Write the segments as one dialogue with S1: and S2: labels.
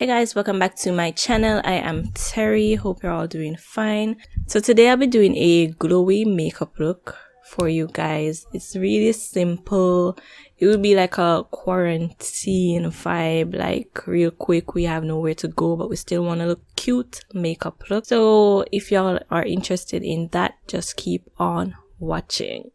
S1: Hey guys, welcome back to my channel. I am Terry. Hope you're all doing fine. So today I'll be doing a glowy makeup look for you guys. It's really simple. It would be like a quarantine vibe, like real quick. We have nowhere to go, but we still want to look cute makeup look. So if y'all are interested in that, just keep on watching.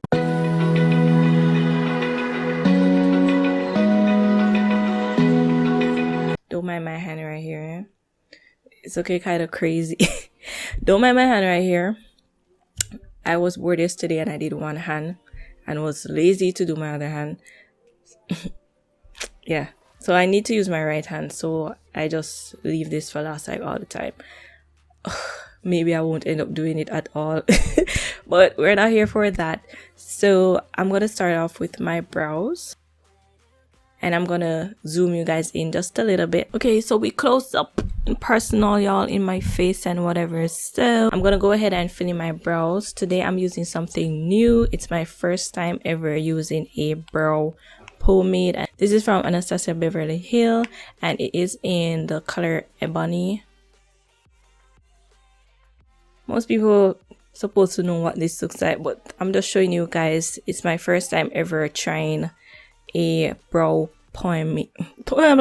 S1: Don't mind my hand right here. It's okay, kind of crazy. Don't mind my hand right here. I was bored yesterday and I did one hand and was lazy to do my other hand. Yeah, so I need to use my right hand, so I just leave this for last like all the time. Maybe I won't end up doing it at all. But we're not here for that. So I'm gonna start off with my brows. And I'm gonna zoom you guys in just a little bit. Okay, so we close up personal, y'all, in my face and whatever. So I'm gonna go ahead and fill in my brows. Today I'm using something new. It's my first time ever using a brow pomade. And this is from Anastasia Beverly Hills and it is in the color Ebony. Most people supposed to know what this looks like, but I'm just showing you guys. It's my first time ever trying a brow pomade. I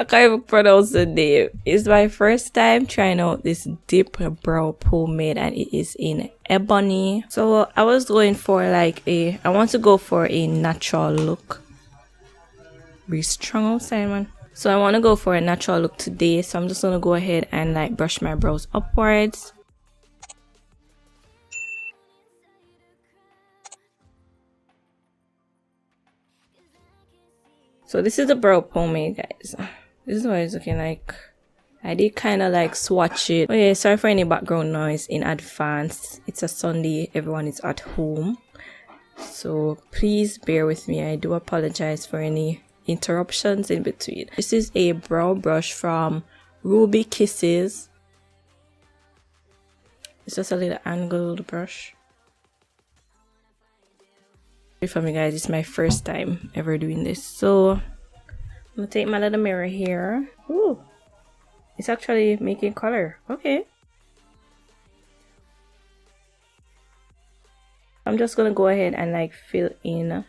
S1: can't even pronounce the name. It's my first time trying out this deep brow pomade and it is in Ebony. So I was going for like I want to go for a natural look. Be strong outside, man. So I want to go for a natural look today. So I'm just gonna go ahead and like brush my brows upwards. So this is the brow pomade, guys. This is what it's looking like. I did kind of like swatch it. Oh yeah, sorry for any background noise in advance. It's a Sunday, everyone is at home. So please bear with me. I do apologize for any interruptions in between. This is a brow brush from Ruby Kisses. It's just a little angled brush. For me, guys, it's my first time ever doing this, so I'm gonna take my little mirror here. Ooh, it's actually making color. Okay, I'm just gonna go ahead and like fill in.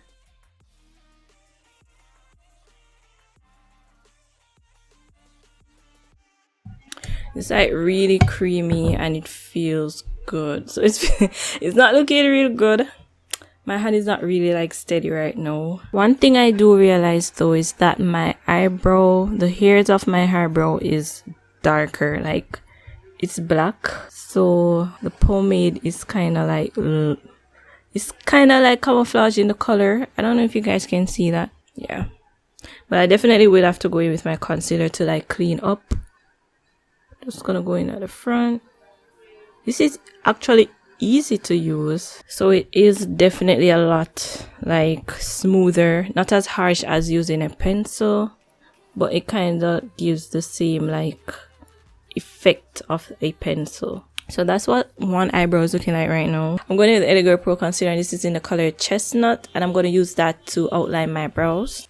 S1: It's like really creamy and it feels good, so it's not looking real good. My hand is not really like steady right now. One thing I do realize though is that my eyebrow, the hairs of my eyebrow is darker, like it's black. So the pomade is kind of like, it's kind of like camouflage in the color. I don't know if you guys can see that. Yeah. But I definitely will have to go in with my concealer to like clean up. Just gonna go in at the front. This is actually easy to use, so it is definitely a lot like smoother, not as harsh as using a pencil, but it kind of gives the same like effect of a pencil. So that's what one eyebrow is looking like right now. I'm going to use the Elegant Pro concealer. This is in the color Chestnut and I'm going to use that to outline my brows.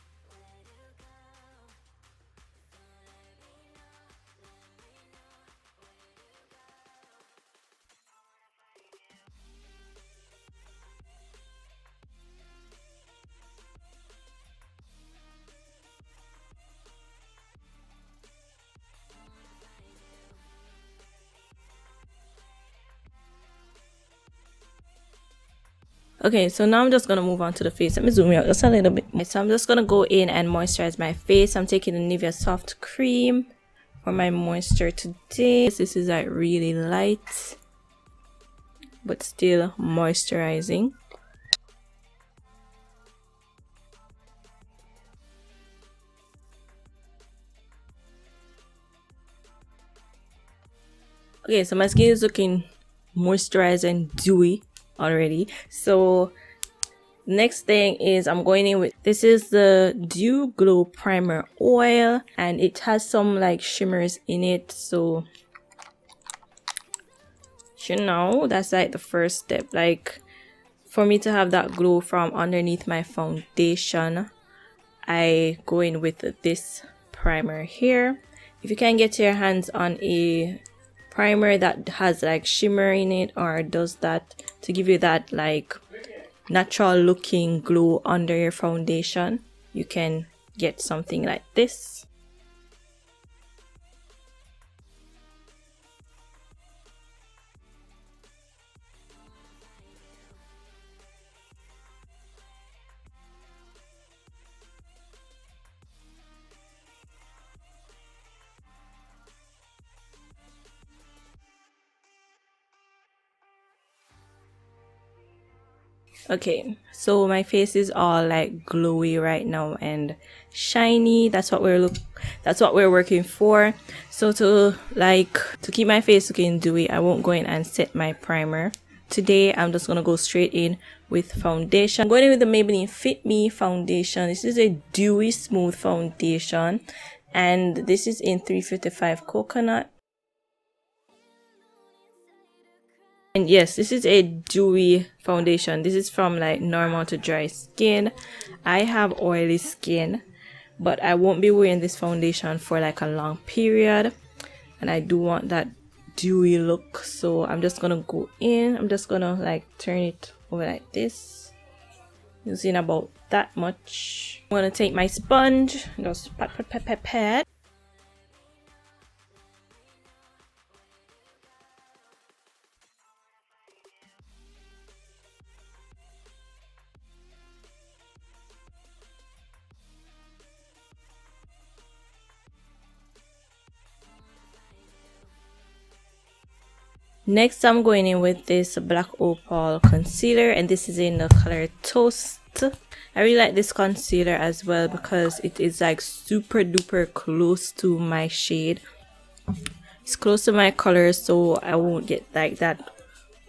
S1: Okay, so now I'm just gonna move on to the face. Let me zoom out just a little bit. So I'm just gonna go in and moisturize my face. I'm taking the Nivea Soft Cream for my moisture today. This is like really light, but still moisturizing. Okay, so my skin is looking moisturized and dewy already. So next thing is I'm going in with, this is the Dew Glow Primer Oil and it has some like shimmers in it, so you know that's like the first step, like for me to have that glow from underneath my foundation. I go in with this primer here. If you can get your hands on a primer that has like shimmer in it or does that to give you that like natural looking glow under your foundation, you can get something like this. Okay, so my face is all like glowy right now and shiny. That's what we're working for. So to keep my face looking dewy, I won't go in and set my primer. Today I'm just gonna go straight in with foundation. I'm going in with the Maybelline Fit Me foundation. This is a dewy smooth foundation and this is in 355 coconut. And yes, this is a dewy foundation. This is from like normal to dry skin. I have oily skin, but I won't be wearing this foundation for like a long period, and I do want that dewy look. So I'm just gonna go in. I'm just gonna like turn it over like this, using about that much. I'm gonna take my sponge, just pat. Next, I'm going in with this Black Opal concealer, and this is in the color Toast. I really like this concealer as well because it is like super duper close to my shade. It's close to my color, so I won't get like that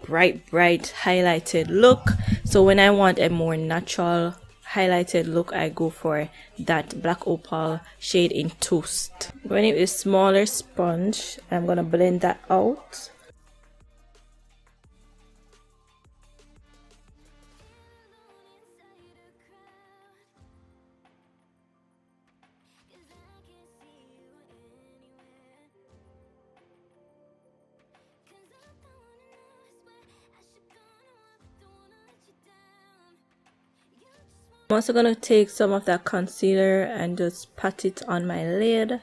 S1: bright highlighted look. So when I want a more natural highlighted look, I go for that Black Opal shade in Toast. Going in with a smaller sponge, I'm gonna blend that out. I'm also going to take some of that concealer and just pat it on my lid.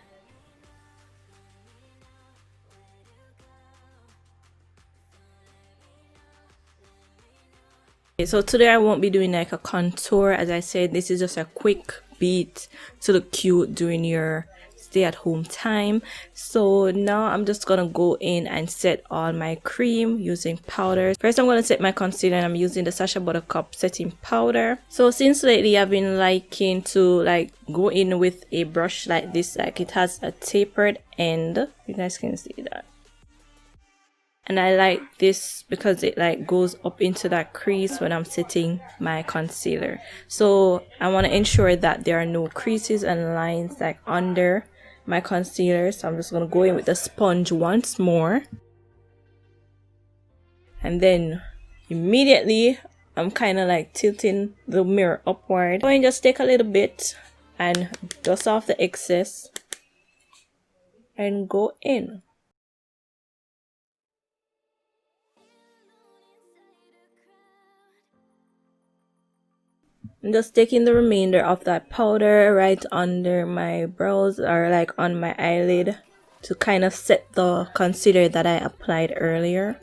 S1: Okay, so today I won't be doing like a contour. As I said, this is just a quick beat to look cute during your stay at home time. So now I'm just gonna go in and set all my cream using powders. First, I'm gonna set my concealer, and I'm using the Sasha Buttercup setting powder. So since lately I've been liking to like go in with a brush like this, like it has a tapered end. You guys can see that. And I like this because it like goes up into that crease when I'm setting my concealer. So I want to ensure that there are no creases and lines like under my concealer. So I'm just going to go in with the sponge once more. And then immediately I'm kind of like tilting the mirror upward. So I just take a little bit and dust off the excess and go in. I'm just taking the remainder of that powder right under my brows or like on my eyelid to kind of set the concealer that I applied earlier.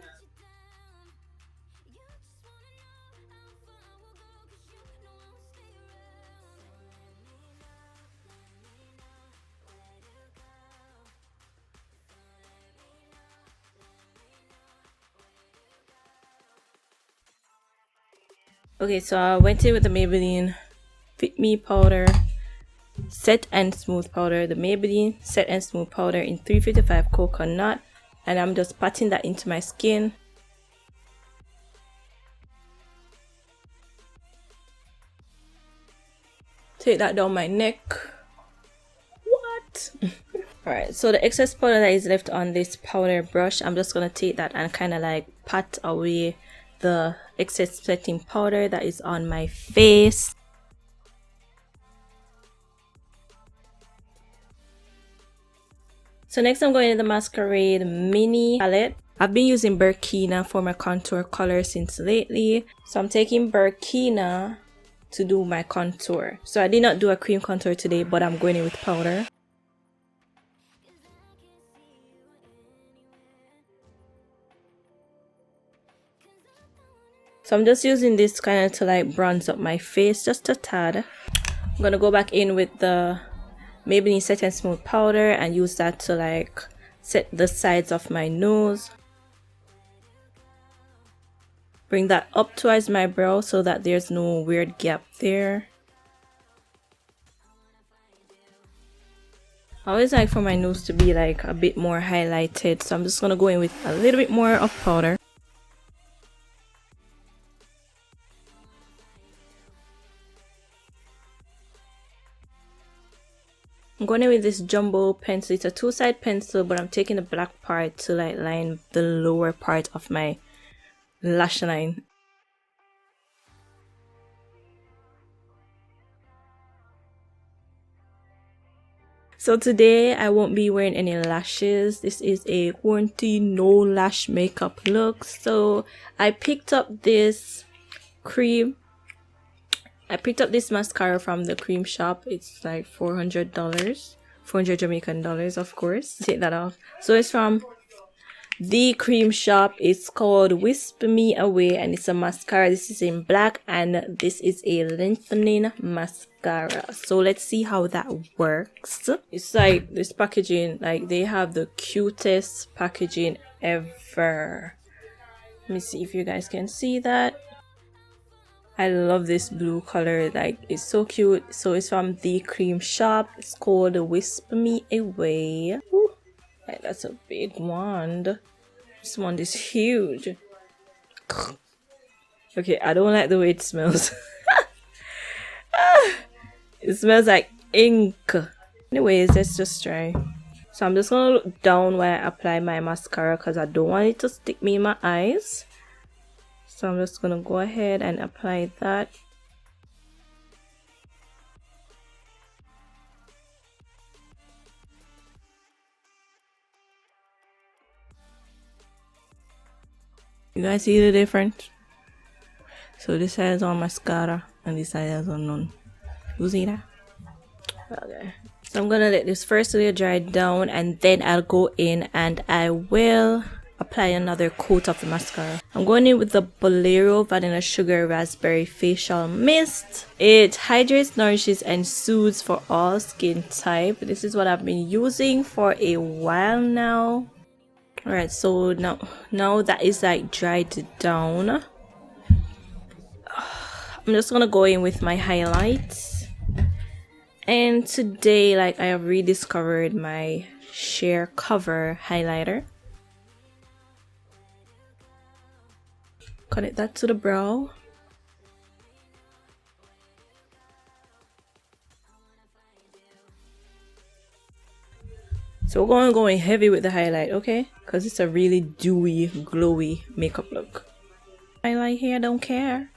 S1: Okay, so I went in with the Maybelline Fit Me powder, set and smooth powder, the Maybelline set and smooth powder in 355 coconut, and I'm just patting that into my skin. Take that down my neck. What? Alright, so the excess powder that is left on this powder brush, I'm just gonna take that and kind of like pat away the excess setting powder that is on my face. So next I'm going to the Masquerade mini palette. I've been using Burkina for my contour color since lately. So I'm taking Burkina to do my contour. So I did not do a cream contour today, but I'm going in with powder. So I'm just using this kind of to like bronze up my face just a tad. I'm gonna go back in with the Maybelline Set and Smooth powder and use that to like set the sides of my nose. Bring that up towards my brow so that there's no weird gap there. I always like for my nose to be like a bit more highlighted, so I'm just gonna go in with a little bit more of powder. I'm going in with this jumbo pencil. It's a two-side pencil, but I'm taking the black part to like line the lower part of my lash line. So today I won't be wearing any lashes. This is a quarantine no lash makeup look. So I picked up this cream. I picked up this mascara from the cream shop. It's like $400, 400 Jamaican dollars, of course. Take that off. So it's from the cream shop. It's called Wisp Me Away and it's a mascara. This is in black and this is a lengthening mascara. So let's see how that works. It's like this packaging, like they have the cutest packaging ever. Let me see if you guys can see that. I love this blue color, like it's so cute. So it's from the cream shop. It's called Wisp Me Away. Ooh, like, that's a big wand. This wand is huge. Okay, I don't like the way it smells. It smells like ink. Anyways, let's just try. So I'm just gonna look down while I apply my mascara because I don't want it to stick me in my eyes. So I'm just gonna go ahead and apply that. You guys see the difference? So this side is on mascara and this side is on none. You see that? Okay. So I'm gonna let this first layer dry down and then I'll go in and I will apply another coat of the mascara. I'm going in with the Bolero Vanilla Sugar Raspberry Facial Mist. It hydrates, nourishes, and soothes for all skin type. This is what I've been using for a while now. Alright, so now that is like dried down, I'm just gonna go in with my highlights. And today, like, I have rediscovered my Sheer Cover highlighter. Connect that to the brow. So we're going heavy with the highlight, okay? Because it's a really dewy, glowy makeup look. Highlight here, don't care.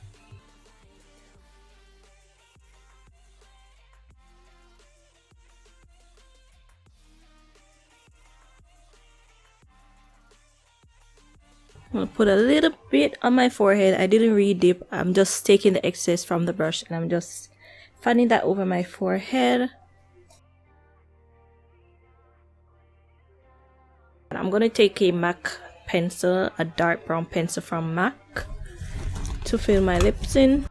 S1: I'm gonna put a little bit on my forehead. I didn't re-dip. I'm just taking the excess from the brush and I'm just fanning that over my forehead. I'm gonna take a MAC pencil, a dark brown pencil from MAC, to fill my lips in.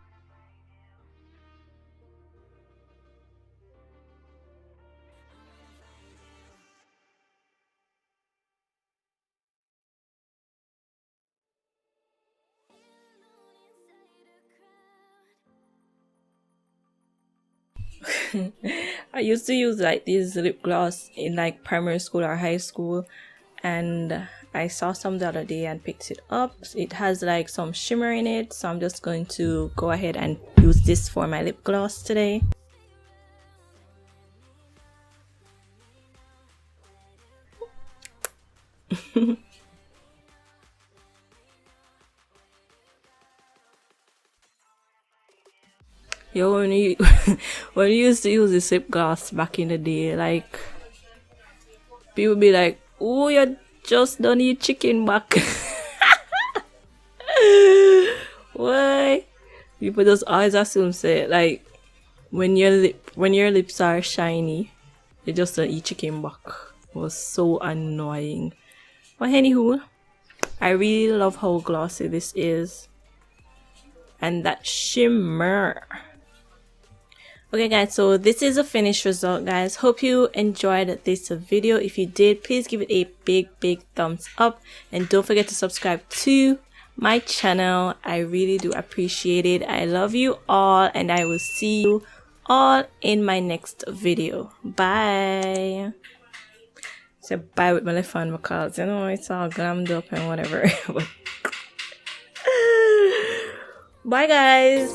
S1: I used to use like this lip gloss in like primary school or high school, and I saw some the other day and picked it up. It has like some shimmer in it, so I'm just going to go ahead and use this for my lip gloss today. Yo, when you used to use this lip gloss back in the day, like People be like, oh, you just don't eat chicken back. Why? People just always assume say like when your lips are shiny, you just don't eat chicken back. It was so annoying. But anywho, I really love how glossy this is. And that shimmer. Okay guys, so this is a finished result guys. Hope you enjoyed this video. If you did, please give it a big thumbs up. And don't forget to subscribe to my channel. I really do appreciate it. I love you all and I will see you all in my next video. Bye. So bye with my left hand because you know it's all glammed up and whatever. Bye guys.